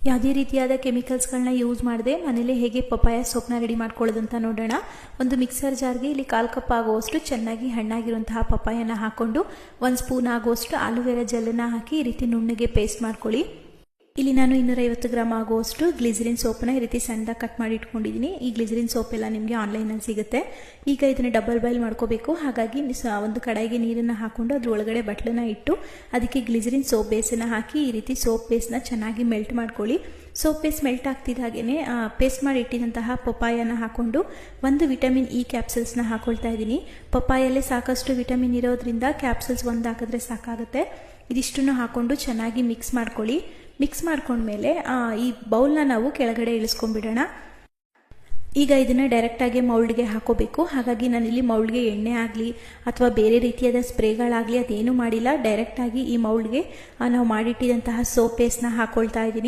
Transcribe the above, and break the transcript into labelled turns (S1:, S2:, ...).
S1: ಯಾವುದೇ ರೀತಿಯಾದ ಕೆಮಿಕಲ್ಸ್ಗಳನ್ನ ಯೂಸ್ ಮಾಡದೆ ಮನೇಲಿ ಹೇಗೆ ಪಪಾಯ ಸೋಪ್ನ ರೆಡಿ ಮಾಡ್ಕೊಳ್ಳೋದು ಅಂತ ನೋಡೋಣ. ಒಂದು ಮಿಕ್ಸರ್ ಜಾರ್ಗೆ ಇಲ್ಲಿ 1/4 ಕಪ್ ಆಗುವಷ್ಟು ಚೆನ್ನಾಗಿ ಹಣ್ಣಾಗಿರುವಂತಹ ಪಪಾಯನ ಹಾಕೊಂಡು 1 ಸ್ಪೂನ್ ಆಗುವಷ್ಟು ಆಲೂವೆರಾ ಜೆಲ್ಲನ್ನು ಹಾಕಿ ಈ ರೀತಿ ನುಣ್ಣಗೆ ಪೇಸ್ಟ್ ಮಾಡ್ಕೊಳ್ಳಿ. ಇಲ್ಲಿ ನಾನು 250 ಗ್ರಾಮ್ ಆಗುವಷ್ಟು ಗ್ಲಿಸರಿನ್ ಸೋಪನ್ನ ಈ ರೀತಿ ಸಣ್ಣದಾಗಿ ಕಟ್ ಮಾಡಿ ಇಟ್ಕೊಂಡಿದ್ದೀನಿ. ಈ ಗ್ಲಿಸರಿನ್ ಸೋಪ್ ಎಲ್ಲ ನಿಮಗೆ ಆನ್ಲೈನಲ್ಲಿ ಸಿಗುತ್ತೆ. ಈಗ ಇದನ್ನು ಡಬಲ್ ಬಾಯ್ಲ್ ಮಾಡ್ಕೋಬೇಕು. ಹಾಗಾಗಿ ಒಂದು ಕಡಾಯಿಗೆ ನೀರನ್ನು ಹಾಕೊಂಡು ಅದ್ರ ಒಳಗಡೆ ಬಟ್ಲನ್ನ ಇಟ್ಟು ಅದಕ್ಕೆ ಗ್ಲಿಸರಿನ್ ಸೋಪ್ ಬೇಸನ್ನು ಹಾಕಿ ಈ ರೀತಿ ಸೋಪ್ ಬೇಸ್ನ ಚೆನ್ನಾಗಿ ಮೆಲ್ಟ್ ಮಾಡ್ಕೊಳ್ಳಿ. ಸೋಪ್ ಬೇಸ್ ಮೆಲ್ಟ್ ಆಗ್ತಿದ್ದ ಹಾಗೇನೆ ಪೇಸ್ಟ್ ಮಾಡಿ ಇಟ್ಟಿದಂತಹ ಪಪಾಯನ ಹಾಕೊಂಡು 1 ವಿಟಮಿನ್ ಇ ಕ್ಯಾಪ್ಸಲ್ಸ್ನ ಹಾಕೊಳ್ತಾ ಇದ್ದೀನಿ. ಪಪಾಯಲ್ಲೇ ಸಾಕಷ್ಟು ವಿಟಮಿನ್ ಇರೋದ್ರಿಂದ ಕ್ಯಾಪ್ಸಲ್ಸ್ 1 ಹಾಕಿದ್ರೆ ಸಾಕಾಗುತ್ತೆ. ಇದಿಷ್ಟನ್ನು ಹಾಕೊಂಡು ಚೆನ್ನಾಗಿ ಮಿಕ್ಸ್ ಮಾಡ್ಕೊಳ್ಳಿ. ಮಿಕ್ಸ್ ಮಾಡ್ಕೊಂಡ್ಮೇಲೆ ಈ ಬೌಲ್ನ ನಾವು ಕೆಳಗಡೆ ಇಳಿಸ್ಕೊಂಡ್ಬಿಡೋಣ. ಈಗ ಇದನ್ನು ಡೈರೆಕ್ಟಾಗಿ ಮೌಲ್ಡ್ಗೆ ಹಾಕೋಬೇಕು. ಹಾಗಾಗಿ ನಾನಿಲ್ಲಿ ಮೌಲ್ಡ್ಗೆ ಎಣ್ಣೆ ಆಗಲಿ ಅಥವಾ ಬೇರೆ ರೀತಿಯಾದ ಸ್ಪ್ರೇಗಳಾಗಲಿ ಅದೇನು ಮಾಡಿಲ್ಲ. ಡೈರೆಕ್ಟಾಗಿ ಈ ಮೌಲ್ಡ್ಗೆ ನಾವು ಮಾಡಿಟ್ಟಿದಂತಹ ಸೋಪ್ ಪೇಸ್ಟ್ನ ಹಾಕೊಳ್ತಾ ಇದ್ದೀನಿ.